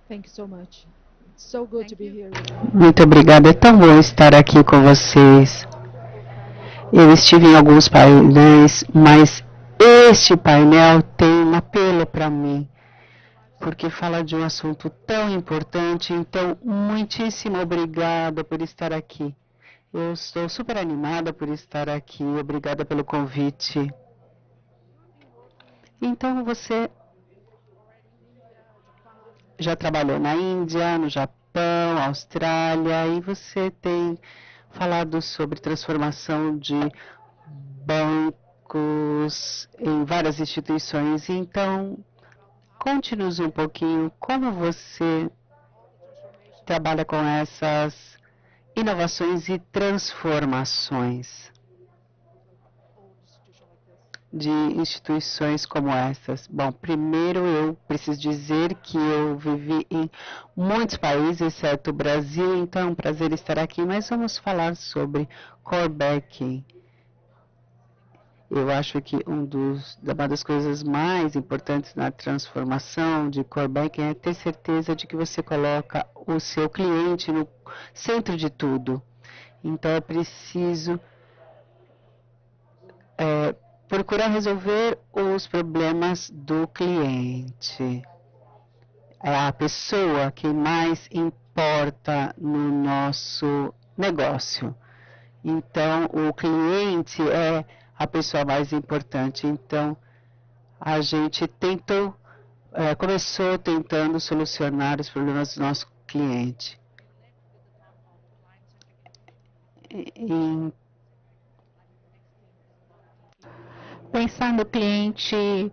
Thank you so much. It's so good to be here with you. Muito obrigada. É tão bom estar aqui com vocês. Eu estive em alguns painéis, mas este painel tem um apelo para mim, porque fala de um assunto tão importante. Então, muitíssimo obrigada por estar aqui. Eu estou super animada por estar aqui. Obrigada pelo convite. Então, você já trabalhou na Índia, no Japão, Austrália, e você tem falado sobre transformação de bancos em várias instituições. Então, conte-nos um pouquinho como você trabalha com essas inovações e transformações de instituições como essas. Bom, primeiro eu preciso dizer que eu vivi em muitos países, exceto o Brasil, então é um prazer estar aqui, mas vamos falar sobre core banking. Eu acho que uma das coisas mais importantes na transformação de core banking é ter certeza de que você coloca o seu cliente no centro de tudo. Então é preciso procurar resolver os problemas do cliente. É a pessoa que mais importa no nosso negócio. Então, o cliente é a pessoa mais importante. Então, a gente começou tentando solucionar os problemas do nosso cliente. Pensar no cliente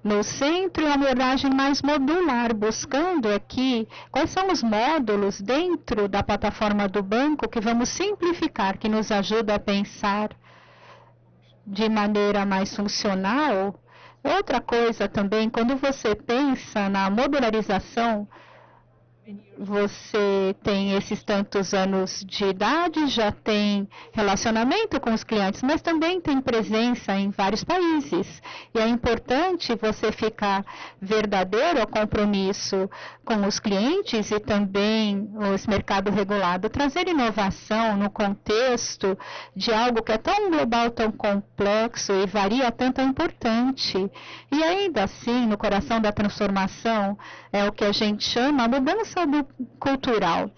no centro é uma abordagem mais modular, buscando aqui quais são os módulos dentro da plataforma do banco que vamos simplificar, que nos ajuda a pensar de maneira mais funcional. Outra coisa também, quando você pensa na modularização, você tem esses tantos anos de idade, já tem relacionamento com os clientes, mas também tem presença em vários países. E é importante você ficar verdadeiro ao compromisso com os clientes e também os mercados regulados. Trazer inovação no contexto de algo que é tão global, tão complexo e varia tanto é importante. E ainda assim, no coração da transformação, é o que a gente chama a mudança cultural.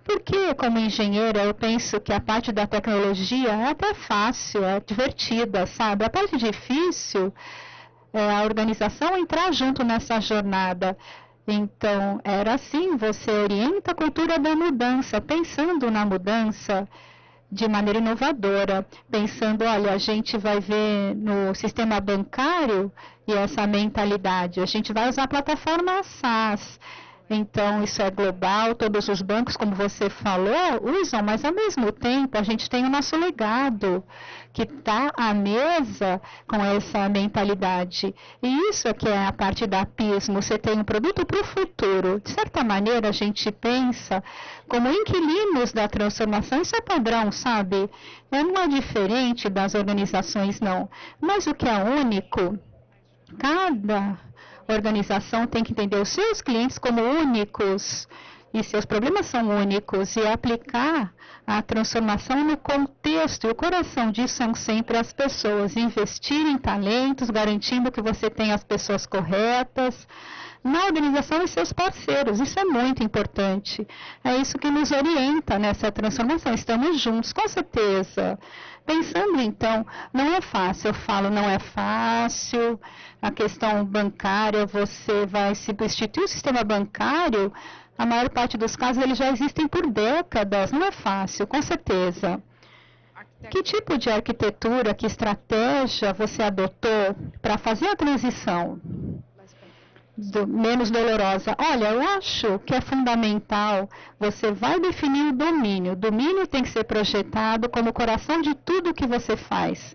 Porque, como engenheira, eu penso que a parte da tecnologia é até fácil, é divertida, sabe? A parte difícil é a organização entrar junto nessa jornada. Então, era assim, você orienta a cultura da mudança, pensando na mudança de maneira inovadora, pensando, olha, a gente vai ver no sistema bancário e essa mentalidade, a gente vai usar a plataforma SaaS. Então, isso é global, todos os bancos, como você falou, usam, mas ao mesmo tempo a gente tem o nosso legado, que está à mesa com essa mentalidade. E isso é que é a parte da pismo, você tem um produto para o futuro. De certa maneira, a gente pensa como inquilinos da transformação, isso é padrão, sabe? Não é diferente das organizações, não. Mas o que é único, cada organização tem que entender os seus clientes como únicos e seus problemas são únicos e aplicar a transformação no contexto. E o coração disso são sempre as pessoas. Investir em talentos, garantindo que você tenha as pessoas corretas na organização e seus parceiros. Isso é muito importante. É isso que nos orienta nessa transformação. Estamos juntos, com certeza. Pensando, então, não é fácil. Eu falo, não é fácil. A questão bancária, você vai substituir o sistema bancário. A maior parte dos casos, eles já existem por décadas. Não é fácil, com certeza. Que tipo de arquitetura, que estratégia você adotou para fazer a transição menos dolorosa? Olha, eu acho que é fundamental, você vai definir o domínio. O domínio tem que ser projetado como o coração de tudo que você faz.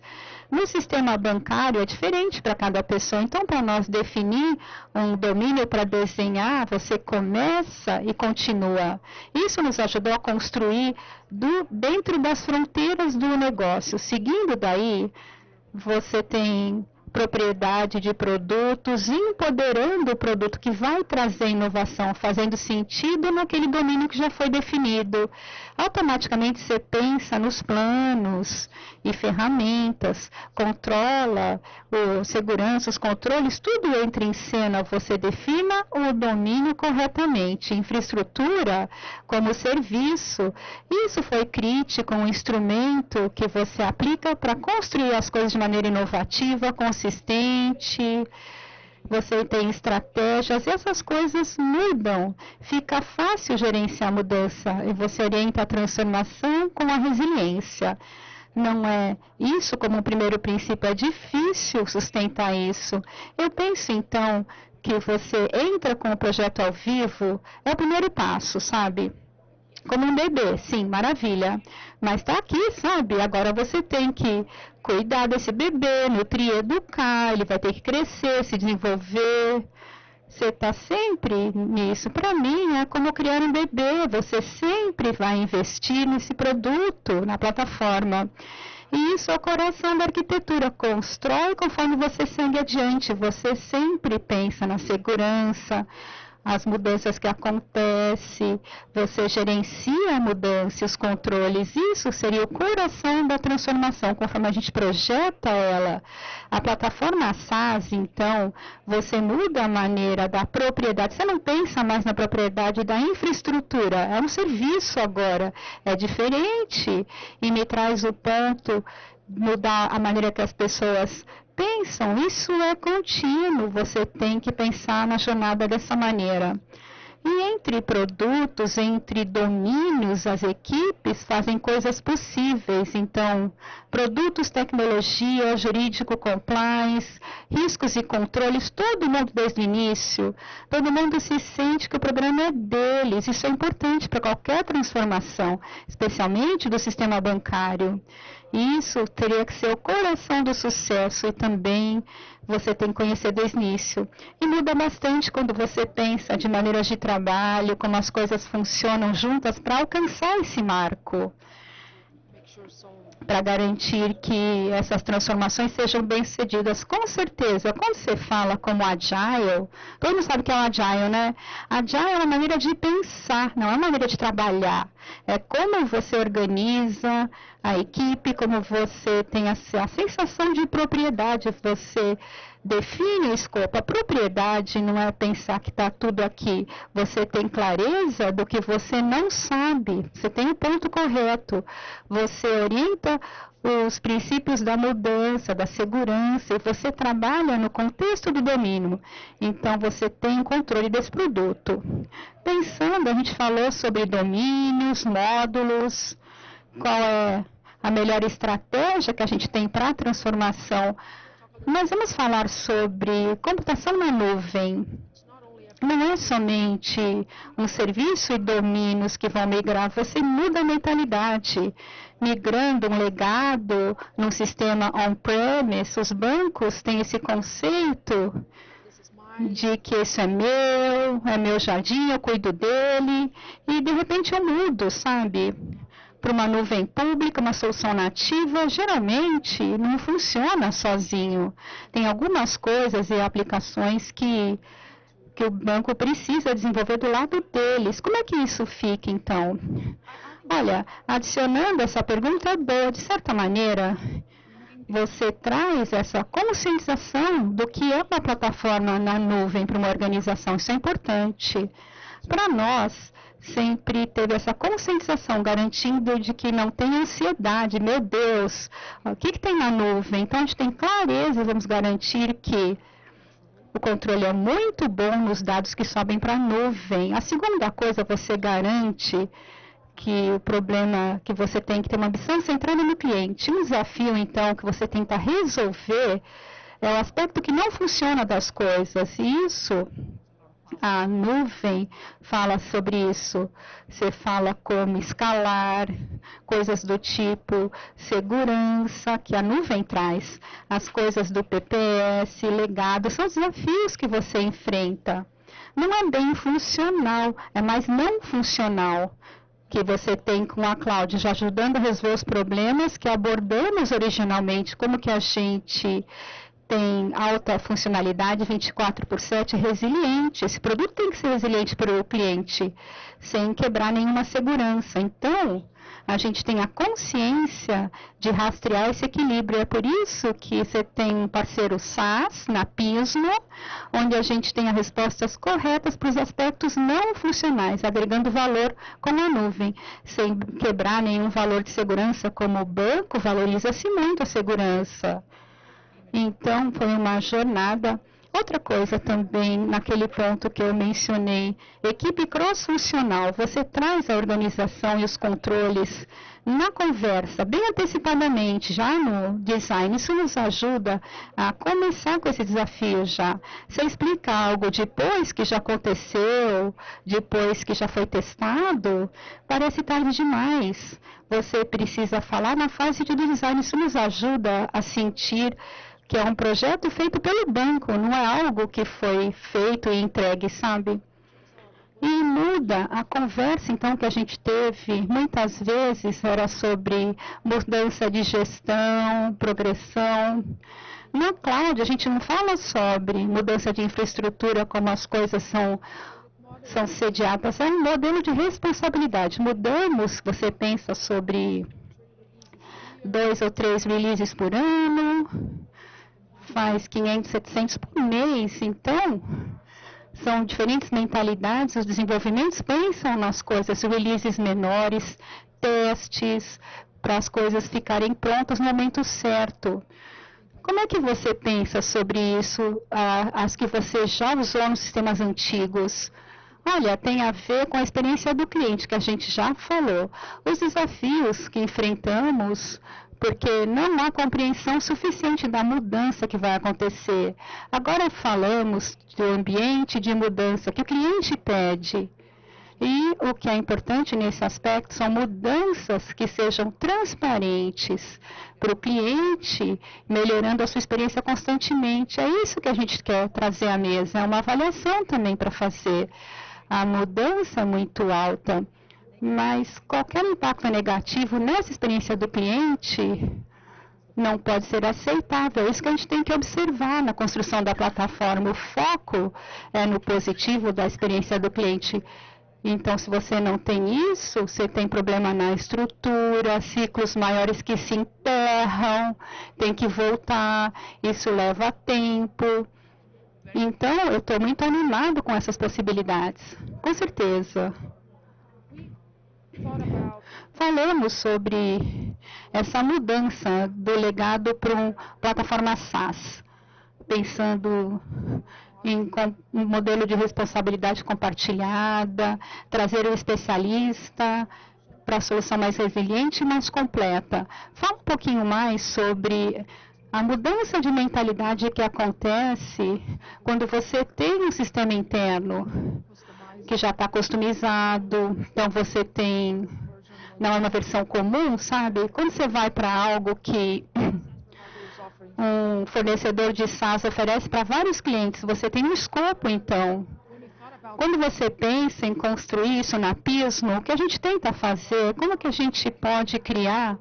No sistema bancário é diferente para cada pessoa, então para nós definir um domínio para desenhar, você começa e continua. Isso nos ajudou a construir dentro das fronteiras do negócio. Seguindo daí, você tem propriedade de produtos, empoderando o produto que vai trazer inovação, fazendo sentido naquele domínio que já foi definido. Automaticamente você pensa nos planos e ferramentas, controla segurança, os controles, tudo entra em cena, você defina o domínio corretamente. Infraestrutura como serviço, isso foi crítico, um instrumento que você aplica para construir as coisas de maneira inovativa, consistente. Você tem estratégias e essas coisas mudam. Fica fácil gerenciar a mudança e você orienta a transformação com a resiliência. Não é isso como um primeiro princípio, é difícil sustentar isso. Eu penso, então, que você entra com o projeto ao vivo, é o primeiro passo, sabe? Como um bebê, sim, maravilha. Mas está aqui, sabe? Agora você tem que cuidar desse bebê, nutrir, educar, ele vai ter que crescer, se desenvolver. Você está sempre nisso. Para mim, é como criar um bebê. Você sempre vai investir nesse produto, na plataforma. E isso é o coração da arquitetura. Constrói conforme você segue adiante. Você sempre pensa na segurança, as mudanças que acontecem, você gerencia a mudança, os controles, isso seria o coração da transformação, conforme a gente projeta ela. A plataforma SaaS, então, você muda a maneira da propriedade, você não pensa mais na propriedade da infraestrutura, é um serviço agora, é diferente, e me traz o ponto, mudar a maneira que as pessoas pensam, isso é contínuo, você tem que pensar na jornada dessa maneira. E entre produtos, entre domínios, as equipes fazem coisas possíveis. Então, produtos, tecnologia, jurídico, compliance, riscos e controles, todo mundo desde o início, todo mundo se sente que o programa é deles. Isso é importante para qualquer transformação, especialmente do sistema bancário. Isso teria que ser o coração do sucesso e também você tem que conhecer desde o início. E muda bastante quando você pensa de maneiras de trabalho, como as coisas funcionam juntas para alcançar esse marco, para garantir que essas transformações sejam bem-sucedidas. Com certeza, quando você fala como Agile, todo mundo sabe o que é o Agile, né? Agile é uma maneira de pensar, não é uma maneira de trabalhar. É como você organiza a equipe, como você tem a sensação de propriedade, você define o escopo. A propriedade não é pensar que está tudo aqui. Você tem clareza do que você não sabe. Você tem o ponto correto. Você orienta os princípios da mudança, da segurança, e você trabalha no contexto do domínio. Então, você tem controle desse produto. Pensando, a gente falou sobre domínios, módulos, qual é a melhor estratégia que a gente tem para a transformação. Nós vamos falar sobre computação na nuvem. Não é somente um serviço e domínios que vão migrar, você muda a mentalidade. Migrando um legado num sistema on-premise, os bancos têm esse conceito de que isso é meu jardim, eu cuido dele, e de repente eu mudo, sabe? Para uma nuvem pública, uma solução nativa, geralmente não funciona sozinho. Tem algumas coisas e aplicações que o banco precisa desenvolver do lado deles. Como é que isso fica, então? Olha, adicionando essa pergunta é boa, de certa maneira, você traz essa conscientização do que é uma plataforma na nuvem para uma organização. Isso é importante. Para nós, sempre teve essa conscientização, garantindo de que não tem ansiedade. Meu Deus, o que tem na nuvem? Então, a gente tem clareza, vamos garantir que o controle é muito bom nos dados que sobem para a nuvem. A segunda coisa, você garante que o problema que você tem que ter uma ambição centrada no cliente. Um desafio, então, que você tenta resolver é o aspecto que não funciona das coisas. E isso, a nuvem fala sobre isso. Você fala como escalar, coisas do tipo segurança, que a nuvem traz. As coisas do PPS, legado, são os desafios que você enfrenta. Não é bem funcional, é mais não funcional que você tem com a cloud, já ajudando a resolver os problemas que abordamos originalmente, como que a gente tem alta funcionalidade, 24/7, resiliente. Esse produto tem que ser resiliente para o cliente, sem quebrar nenhuma segurança. Então, a gente tem a consciência de rastrear esse equilíbrio. É por isso que você tem um parceiro SaaS na Pismo, onde a gente tem as respostas corretas para os aspectos não funcionais, agregando valor com a nuvem, sem quebrar nenhum valor de segurança, como o banco valoriza-se muito a segurança. Então, foi uma jornada. Outra coisa também, naquele ponto que eu mencionei, equipe cross-funcional, você traz a organização e os controles na conversa, bem antecipadamente, já no design. Isso nos ajuda a começar com esse desafio já. Você explica algo depois que já aconteceu, depois que já foi testado, parece tarde demais. Você precisa falar na fase de design. Isso nos ajuda a sentir que é um projeto feito pelo banco, não é algo que foi feito e entregue, sabe? E muda a conversa, então, que a gente teve, muitas vezes era sobre mudança de gestão, progressão. Na cloud, a gente não fala sobre mudança de infraestrutura, como as coisas são sediadas, é um modelo de responsabilidade. Mudamos, você pensa sobre 2 ou 3 releases por ano, faz 500, 700 por mês. Então, são diferentes mentalidades. Os desenvolvimentos pensam nas coisas, releases menores, testes, para as coisas ficarem prontas no momento certo. Como é que você pensa sobre isso, as que você já usou nos sistemas antigos? Olha, tem a ver com a experiência do cliente, que a gente já falou. Os desafios que enfrentamos, porque não há compreensão suficiente da mudança que vai acontecer. Agora falamos do ambiente de mudança que o cliente pede. E o que é importante nesse aspecto são mudanças que sejam transparentes para o cliente, melhorando a sua experiência constantemente. É isso que a gente quer trazer à mesa. É uma avaliação também para fazer. A mudança é muito alta, mas qualquer impacto negativo nessa experiência do cliente não pode ser aceitável. É isso que a gente tem que observar na construção da plataforma. O foco é no positivo da experiência do cliente. Então, se você não tem isso, você tem problema na estrutura, ciclos maiores que se enterram, tem que voltar, isso leva tempo. Então, eu estou muito animado com essas possibilidades, com certeza. Falamos sobre essa mudança do legado para uma plataforma SaaS, pensando em um modelo de responsabilidade compartilhada, trazer um especialista para a solução mais resiliente e mais completa. Fala um pouquinho mais sobre a mudança de mentalidade que acontece quando você tem um sistema interno que já está customizado, então você tem, não é uma versão comum, sabe? Quando você vai para algo que um fornecedor de SaaS oferece para vários clientes, você tem um escopo, então. Quando você pensa em construir isso na Pismo, o que a gente tenta fazer, como que a gente pode criar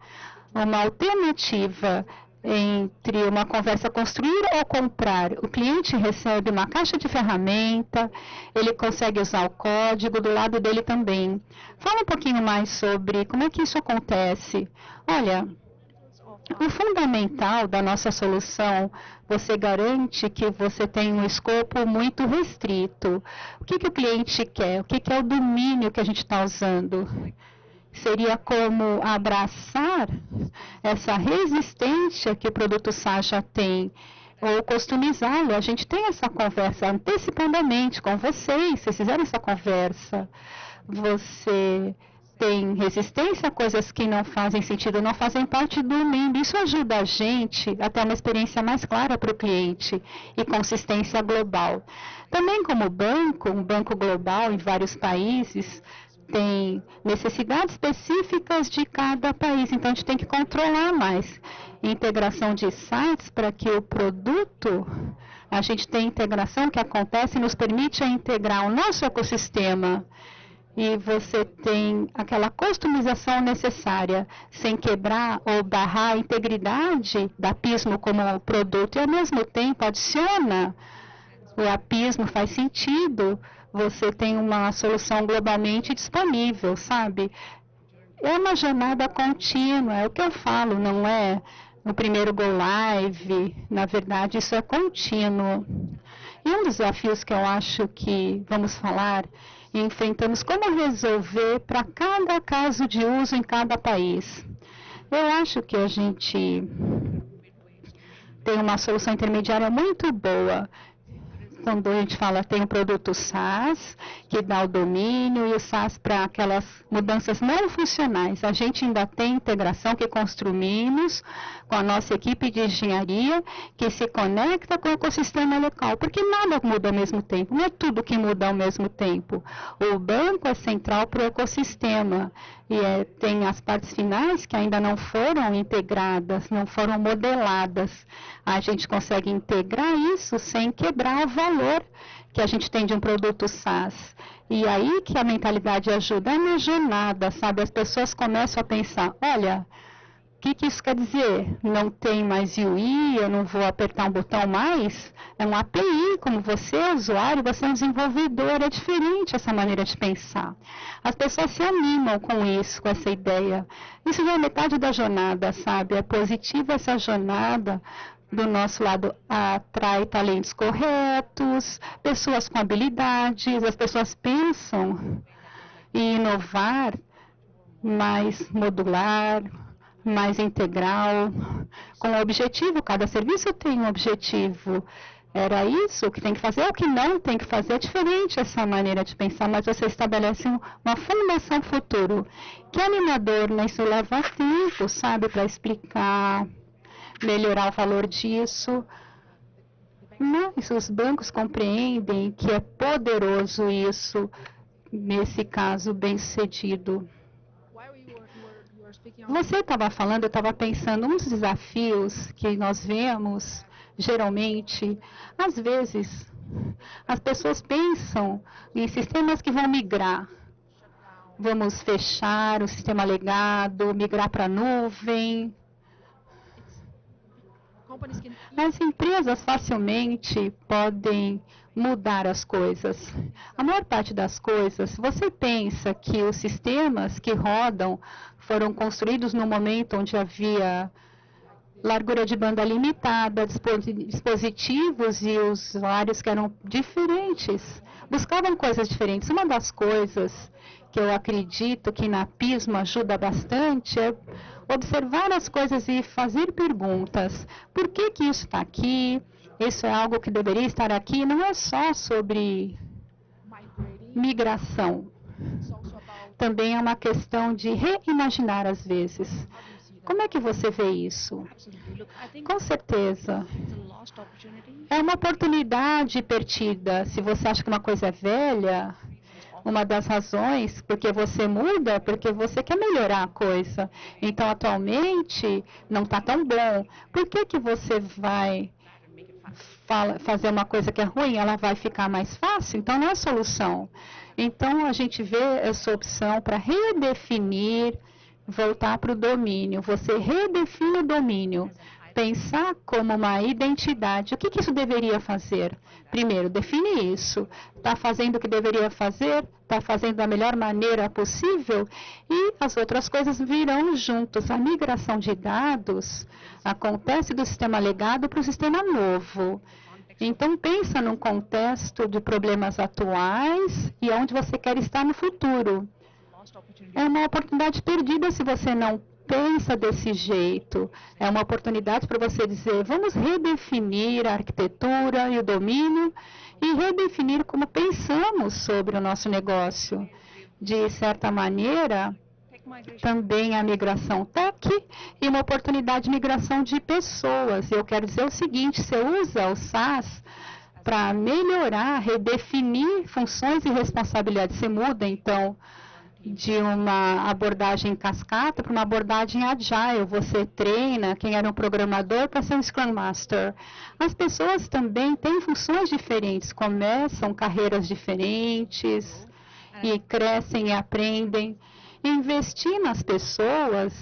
uma alternativa entre uma conversa construir ou comprar? O cliente recebe uma caixa de ferramenta, ele consegue usar o código do lado dele também. Fala um pouquinho mais sobre como é que isso acontece. Olha, o fundamental da nossa solução, você garante que você tem um escopo muito restrito. O que o cliente quer? O que é o domínio que a gente está usando? Seria como abraçar essa resistência que o produto SaaS já tem, ou customizá-lo. A gente tem essa conversa antecipadamente com vocês fizeram essa conversa. Você tem resistência a coisas que não fazem sentido, não fazem parte do domínio. Isso ajuda a gente a ter uma experiência mais clara para o cliente e consistência global. Também como banco, um banco global em vários países, tem necessidades específicas de cada país, então a gente tem que controlar mais. Integração de sites para que o produto, a gente tem integração que acontece e nos permite a integrar o nosso ecossistema. e você tem aquela customização necessária, sem quebrar ou barrar a integridade da Pismo como produto, e ao mesmo tempo adiciona o apismo, faz sentido, você tem uma solução globalmente disponível, sabe? É uma jornada contínua, é o que eu falo, não é no primeiro Go Live, na verdade isso é contínuo. E um dos desafios que eu acho que vamos falar e enfrentamos como resolver para cada caso de uso em cada país. Eu acho que a gente tem uma solução intermediária muito boa. Quando a gente fala, tem um produto SaaS, que dá o domínio, e o SaaS para aquelas mudanças não funcionais. A gente ainda tem integração que construímos com a nossa equipe de engenharia, que se conecta com o ecossistema local, porque nada muda ao mesmo tempo, não é tudo que muda ao mesmo tempo. O banco é central para o ecossistema, e tem as partes finais que ainda não foram integradas, não foram modeladas. A gente consegue integrar isso sem quebrar o valor que a gente tem de um produto SaaS. E aí que a mentalidade ajuda, é na jornada, sabe? As pessoas começam a pensar, olha, o que isso quer dizer? Não tem mais UI, eu não vou apertar um botão mais? É um API, como você é usuário, você é um desenvolvedor, é diferente essa maneira de pensar. As pessoas se animam com isso, com essa ideia. Isso já é metade da jornada, sabe? É positiva essa jornada. Do nosso lado, atrai talentos corretos, pessoas com habilidades, as pessoas pensam em inovar mais modular, mais integral, com um objetivo. Cada serviço tem um objetivo. Era isso que tem que fazer, o que não tem que fazer. É diferente essa maneira de pensar, mas você estabelece uma fundação futuro. Que animador, né? Isso leva tempo, sabe, para explicar, melhorar o valor disso. Mas os bancos compreendem que é poderoso isso, nesse caso, bem-sucedido. Você estava falando, eu estava pensando, um dos desafios que nós vemos, geralmente, às vezes, as pessoas pensam em sistemas que vão migrar. Vamos fechar o sistema legado, migrar para a nuvem. As empresas facilmente podem mudar as coisas. A maior parte das coisas, você pensa que os sistemas que rodam foram construídos no momento onde havia largura de banda limitada, dispositivos e usuários que eram diferentes, buscavam coisas diferentes. Uma das coisas que eu acredito que na Pismo ajuda bastante é observar as coisas e fazer perguntas. Por que isso está aqui? Isso é algo que deveria estar aqui? Não é só sobre migração. Também é uma questão de reimaginar às vezes. Como é que você vê isso? Com certeza. É uma oportunidade perdida. Se você acha que uma coisa é velha, uma das razões porque você muda, porque você quer melhorar a coisa. Então, atualmente, não está tão bom. Por que você vai fazer uma coisa que é ruim? Ela vai ficar mais fácil? Então, não é solução. Então, a gente vê essa opção para redefinir, voltar para o domínio. Você redefine o domínio. Pensar como uma identidade. O que isso deveria fazer? Primeiro, define isso. Está fazendo o que deveria fazer? Está fazendo da melhor maneira possível? E as outras coisas virão juntos. A migração de dados acontece do sistema legado para o sistema novo. Então, pensa num contexto de problemas atuais e onde você quer estar no futuro. É uma oportunidade perdida se você não pensa desse jeito. É uma oportunidade para você dizer, vamos redefinir a arquitetura e o domínio e redefinir como pensamos sobre o nosso negócio. De certa maneira, também a migração tech e uma oportunidade de migração de pessoas. Eu quero dizer o seguinte, você usa o SaaS para melhorar, redefinir funções e responsabilidades. Você muda, então, de uma abordagem cascata para uma abordagem agile. Você treina quem era um programador para ser um Scrum Master. As pessoas também têm funções diferentes, começam carreiras diferentes e crescem e aprendem. Investir nas pessoas,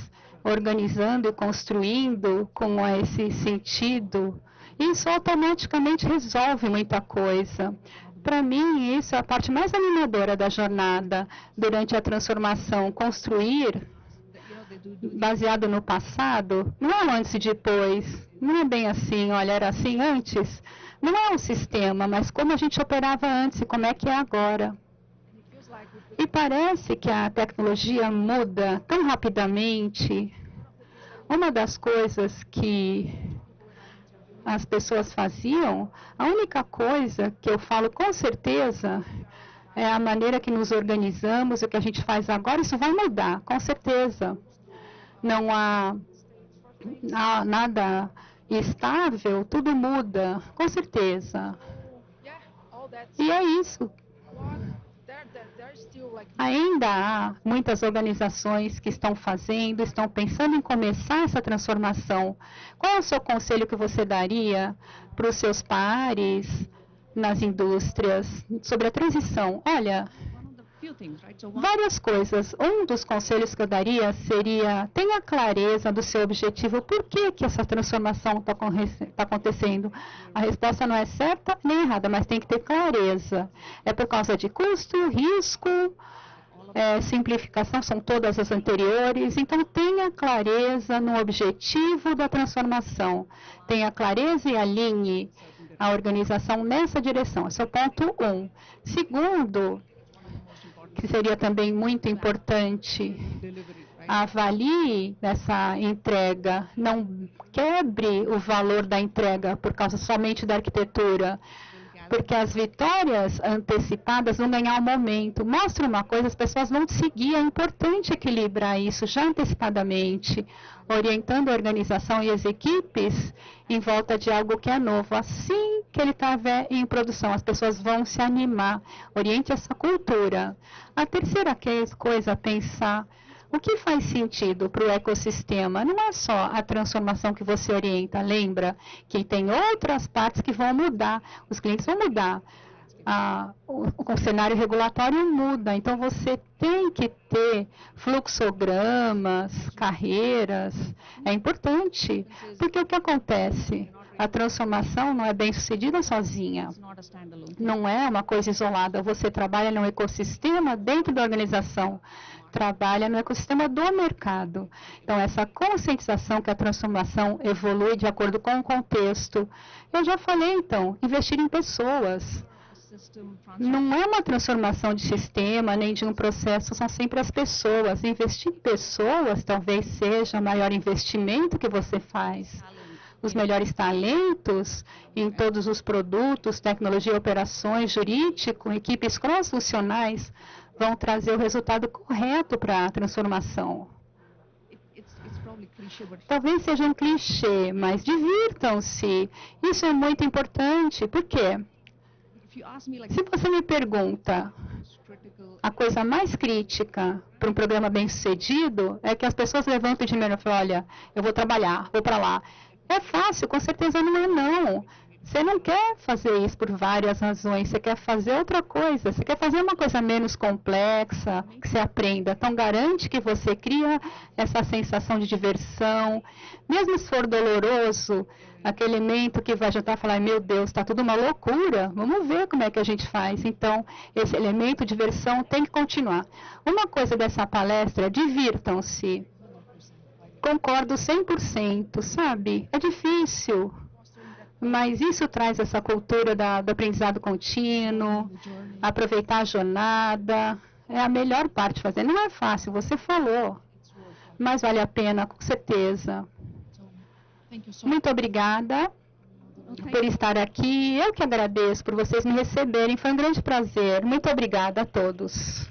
organizando e construindo com esse sentido, isso automaticamente resolve muita coisa. Para mim, isso é a parte mais animadora da jornada durante a transformação. Construir, baseado no passado, não é antes e depois. Não é bem assim, olha, era assim antes. Não é um sistema, mas como a gente operava antes e como é que é agora. E parece que a tecnologia muda tão rapidamente. Uma das coisas que as pessoas faziam, a única coisa que eu falo com certeza é a maneira que nos organizamos, o que a gente faz agora, isso vai mudar, com certeza. Não há nada estável, tudo muda, com certeza. E é isso. Ainda há muitas organizações que estão fazendo, estão pensando em começar essa transformação. Qual é o seu conselho que você daria para os seus pares nas indústrias sobre a transição? Olha, várias coisas. Um dos conselhos que eu daria seria: tenha clareza do seu objetivo. Por que essa transformação está acontecendo? A resposta não é certa nem errada, mas tem que ter clareza. É por causa de custo, risco, simplificação, são todas as anteriores. Então, tenha clareza no objetivo da transformação. Tenha clareza e alinhe a organização nessa direção. Esse é o ponto 1. Segundo, que seria também muito importante, avalie essa entrega, não quebre o valor da entrega por causa somente da arquitetura, porque as vitórias antecipadas vão ganhar o momento. Mostre uma coisa, as pessoas vão te seguir, é importante equilibrar isso já antecipadamente, orientando a organização e as equipes em volta de algo que é novo. Assim que ele estiver em produção, as pessoas vão se animar. Oriente essa cultura. A terceira coisa a pensar: o que faz sentido para o ecossistema? Não é só a transformação que você orienta. Lembra que tem outras partes que vão mudar. Os clientes vão mudar. O cenário regulatório muda. Então, você tem que ter fluxogramas, carreiras. É importante. Porque o que acontece? A transformação não é bem sucedida sozinha. Não é uma coisa isolada. Você trabalha num ecossistema dentro da organização. Trabalha no ecossistema do mercado. Então, essa conscientização que a transformação evolui de acordo com o contexto. Eu já falei, então, investir em pessoas. Não é uma transformação de sistema, nem de um processo, são sempre as pessoas. Investir em pessoas talvez seja o maior investimento que você faz. Os melhores talentos em todos os produtos, tecnologia, operações, jurídico, equipes cross-funcionais vão trazer o resultado correto para a transformação. Talvez seja um clichê, mas divirtam-se. Isso é muito importante. Por quê? Se você me pergunta, a coisa mais crítica para um programa bem-sucedido é que as pessoas levantam de dinheiro e falam: olha, eu vou trabalhar, vou para lá. É fácil, com certeza não é não. Você não quer fazer isso por várias razões, você quer fazer outra coisa, você quer fazer uma coisa menos complexa, que você aprenda. Então, garante que você cria essa sensação de diversão, mesmo se for doloroso, aquele elemento que vai juntar e falar: meu Deus, está tudo uma loucura, vamos ver como é que a gente faz. Então, esse elemento de diversão tem que continuar. Uma coisa dessa palestra é: divirtam-se. Concordo 100%, sabe? É difícil. Mas isso traz essa cultura do aprendizado contínuo, aproveitar a jornada. É a melhor parte de fazer. Não é fácil, você falou, mas vale a pena, com certeza. Muito obrigada por estar aqui. Eu que agradeço por vocês me receberem. Foi um grande prazer. Muito obrigada a todos.